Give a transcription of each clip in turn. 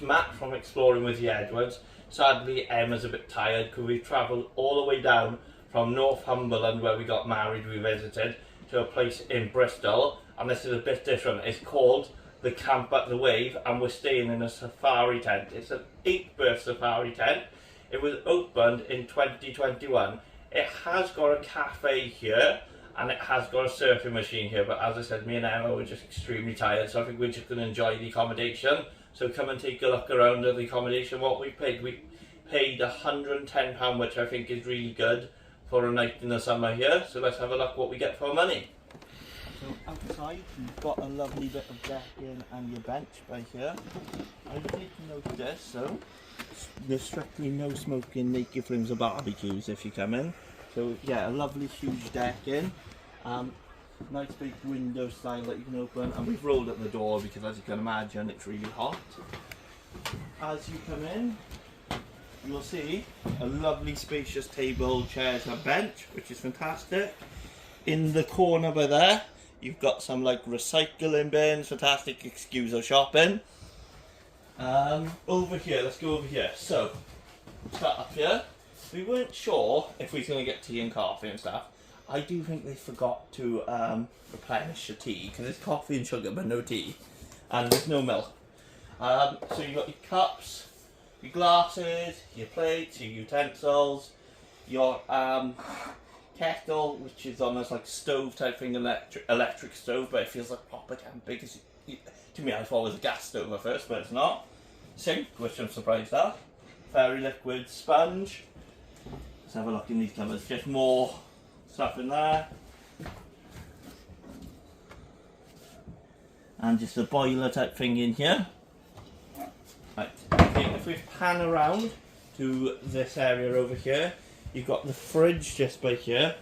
Matt from Exploring with the Edwards. Sadly, Emma's a bit tired because we've travelled all the way down from Northumberland, where we got married, we visited, to a place in Bristol, and this is a bit different. It's called the Camp at the Wave, and we're staying in a safari tent. It's an 8-berth safari tent. It was opened in 2021. It has got a cafe here, and it has got a surfing machine here, but as I said, me and Emma were just extremely tired, so I think we're just going to enjoy the accommodation. So come and take a look around at the accommodation. What we paid £110, which I think is really good for a night in the summer here. So let's have a look what we get for our money. So outside you've got a lovely bit of decking and your bench by here. I did notice, so there's strictly no smoking, naked flames or barbecues if you come in. So yeah, a lovely huge decking. Nice big window style that you can open, and we've rolled up the door because, as you can imagine, it's really hot. As you come in, you'll see a lovely spacious table, chairs and bench, which is fantastic. In the corner by there, you've got some like recycling bins, fantastic excuse of shopping. Over here, let's go over here. So, start up here. We weren't sure if we were going to get tea and coffee and stuff. I do think they forgot to replenish the tea, because it's coffee and sugar but no tea, and there's no milk. So you've got your cups, your glasses, your plates, your utensils, your kettle, which is almost like stove type thing, electric stove, but it feels like proper camping. To me, I thought it was a gas stove at first, but it's not. Sink, which I'm surprised at. Fairy liquid sponge. Let's have a look in these cupboards. Just more stuff in there. And just a boiler type thing in here. Right, okay, if we pan around to this area over here, you've got the fridge just by here.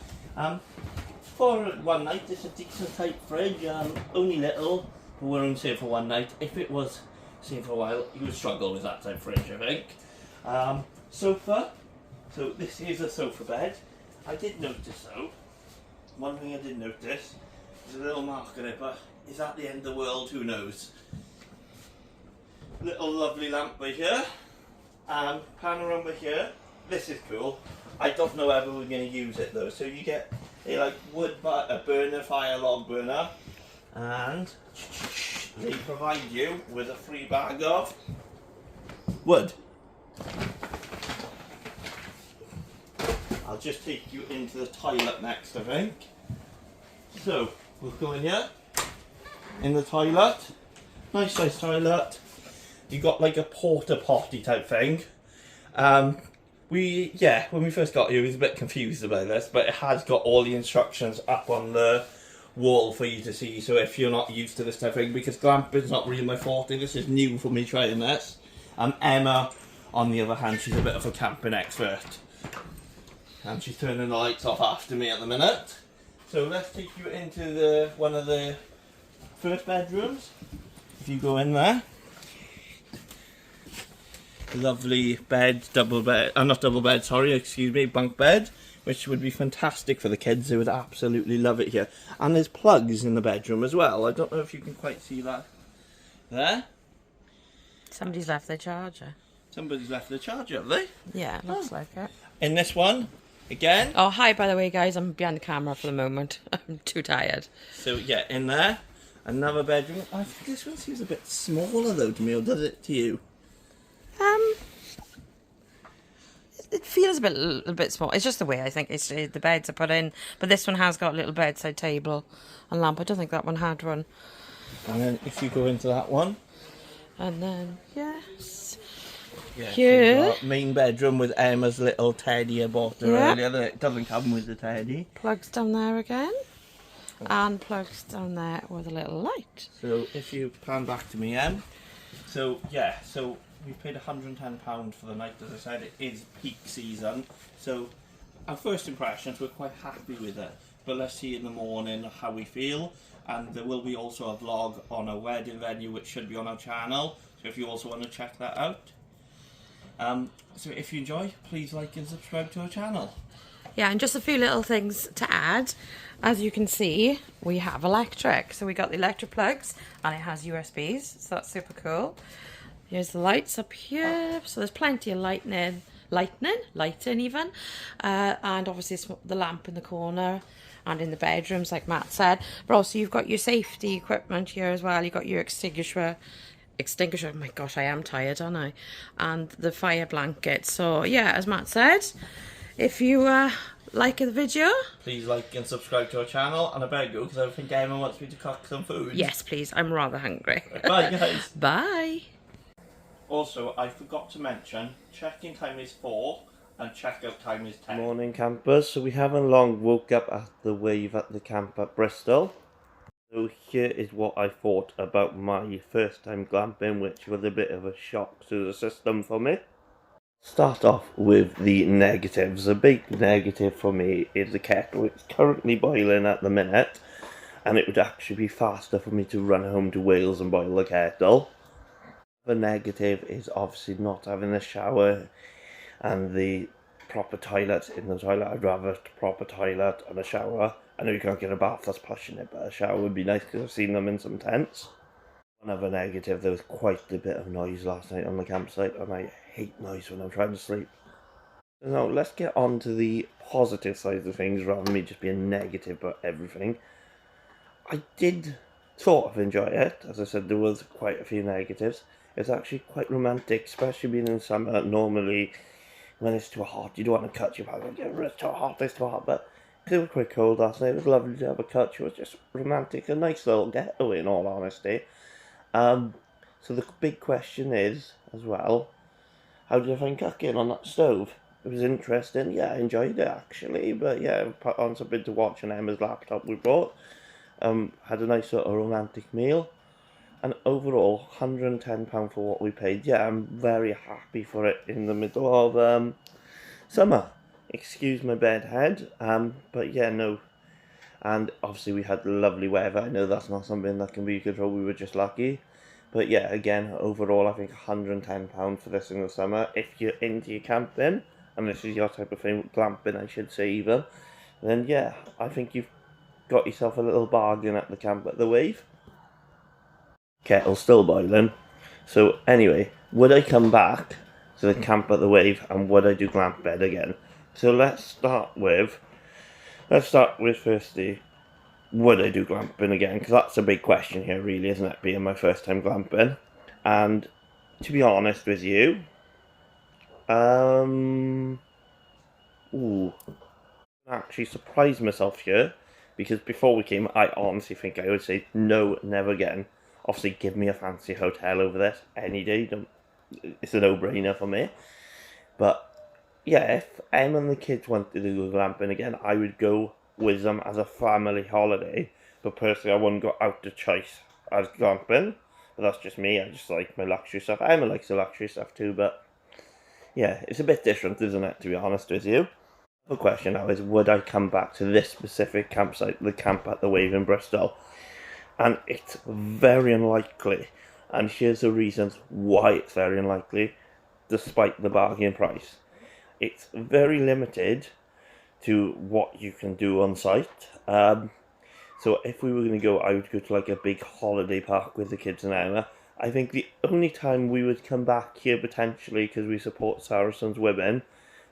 For one night, it's a decent type fridge, only little, but we're only staying for one night. If it was staying for a while, you would struggle with that type fridge, I think. Sofa, so this is a sofa bed. I did notice though, one thing I did notice, there's a little mark on it, but is that the end of the world? Who knows? Little lovely lamp by here, pan around by here. This is cool. I don't know whether we're going to use it though. So you get a like a burner, fire log burner, and they provide you with a free bag of wood. I'll just take you into the toilet next, I think. So we'll go in here, in the toilet. Nice size toilet. You got like a porta potty type thing. When we first got here, we was a bit confused about this, but it has got all the instructions up on the wall for you to see. So if you're not used to this type of thing, because glamping's not really my forte, this is new for me trying this. Emma, on the other hand, she's a bit of a camping expert, and she's turning the lights off after me at the minute. So let's take you into one of the first bedrooms. If you go in there. Lovely bed, double bed, not double bed, sorry, excuse me, bunk bed, which would be fantastic for the kids. They would absolutely love it here. And there's plugs in the bedroom as well. I don't know if you can quite see that there. Somebody's left their charger. Somebody's left their charger, have they? Yeah, it looks like it. In this one, again. Oh, hi, by the way, guys. I'm behind the camera for the moment. I'm too tired. So, yeah, in there, another bedroom. I think this one seems a bit smaller, though, to me, or does it to you? It feels a little bit small. It's just the way I think the beds are put in. But this one has got a little bedside table and lamp. I don't think that one had one. And then if you go into that one. And then, yes. Yeah. Here. So main bedroom with Emma's little teddy I bought her earlier. It doesn't come with the teddy. Plugs down there again. And plugs down there with a little light. So if you pan back to me, Em. So, yeah, so we paid £110 for the night. As I said, it is peak season. So our first impressions, we're quite happy with it. But let's see in the morning how we feel. And there will be also a vlog on a wedding venue, which should be on our channel. So if you also want to check that out. So if you enjoy, please like and subscribe to our channel. Yeah, and just a few little things to add. As you can see, we have electric. So we got the electric plugs, and it has USBs, so that's super cool. Here's the lights up here. So there's plenty of lighting even. And obviously the lamp in the corner and in the bedrooms, like Matt said. But also you've got your safety equipment here as well. You've got your extinguisher. Oh my gosh, I am tired, aren't I? And the fire blanket. So yeah, as Matt said, if you like the video, please like and subscribe to our channel, and I better go because I think Emma wants me to cook some food. Yes, please. I'm rather hungry. Bye, guys. Bye. Also, I forgot to mention, check-in time is 4 and check-out time is 10. Morning, campers. So we haven't long woke up at the wave at the camp at Bristol. So here is what I thought about my first time glamping, which was a bit of a shock to the system for me. Start off with the negatives. A big negative for me is the kettle. It's currently boiling at the minute, and it would actually be faster for me to run home to Wales and boil the kettle. The negative is obviously not having a shower and the proper toilet in the toilet. I'd rather a proper toilet and a shower. I know you can't get a bath, that's pushing it, but a shower would be nice because I've seen them in some tents. Another negative, there was quite a bit of noise last night on the campsite, and I hate noise when I'm trying to sleep. So now let's get on to the positive side of things rather than me just being negative about everything. I did sort of enjoy it. As I said, there was quite a few negatives. It's actually quite romantic, especially being in summer. Normally, when it's too hot, you don't want to cut your back. It's too hot, it's too hot, but because it was quite cold last night, it was lovely to have a cut. It was just romantic, a nice little getaway in all honesty. So the big question is, as well, how did I find cooking on that stove? It was interesting, yeah, I enjoyed it actually, but yeah, put on something to watch on Emma's laptop we brought. Had a nice sort of romantic meal, and overall, £110 for what we paid. Yeah, I'm very happy for it in the middle of summer. Excuse my bad head, but yeah, no. And obviously we had lovely weather. I know that's not something that can be controlled, we were just lucky. But yeah, again, overall I think £110 for this in the summer. If you're into your camping, and this is your type of thing, glamping I should say even, then yeah, I think you've got yourself a little bargain at the camp at the Wave. Kettle's still boiling. So anyway, would I come back to the camp at the Wave, and would I do glamp bed again? So let's start with firstly, would I do glamping again? Because that's a big question here really, isn't it, being my first time glamping. And to be honest with you, actually surprised myself here, because before we came, I honestly think I would say no, never again. Obviously, give me a fancy hotel over this any day. It's a no-brainer for me. But yeah, if Em and the kids wanted to go glamping again, I would go with them as a family holiday. But personally, I wouldn't go out of choice as glamping. But that's just me. I just like my luxury stuff. Emma likes the luxury stuff too, but yeah, it's a bit different, isn't it, to be honest with you? The question now is, would I come back to this specific campsite, the camp at the Wave in Bristol? And it's very unlikely. And here's the reasons why it's very unlikely, despite the bargain price. It's very limited to what you can do on site. So if we were going to go, I would go to like a big holiday park with the kids and Emma. I think the only time we would come back here potentially, because we support Saracens women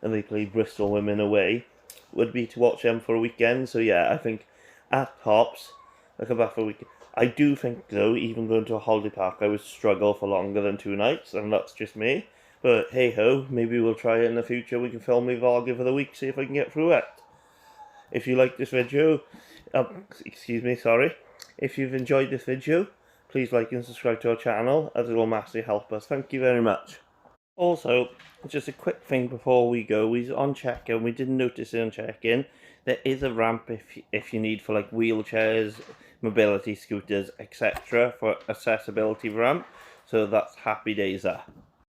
and they play Bristol women away, would be to watch them for a weekend. So yeah, I think at tops, I'll come back for a weekend. I do think though, even going to a holiday park, I would struggle for longer than 2 nights, and that's just me. But hey ho, maybe we'll try it in the future. We can film a vlog over the week, see if I can get through it. If you like this video, if you've enjoyed this video, please like and subscribe to our channel, as it will massively help us. Thank you very much. Also, just a quick thing before we go, we're on check-in, we didn't notice it on check-in, there is a ramp if you need for like wheelchairs, mobility scooters, etc. for accessibility ramp, so that's happy days there.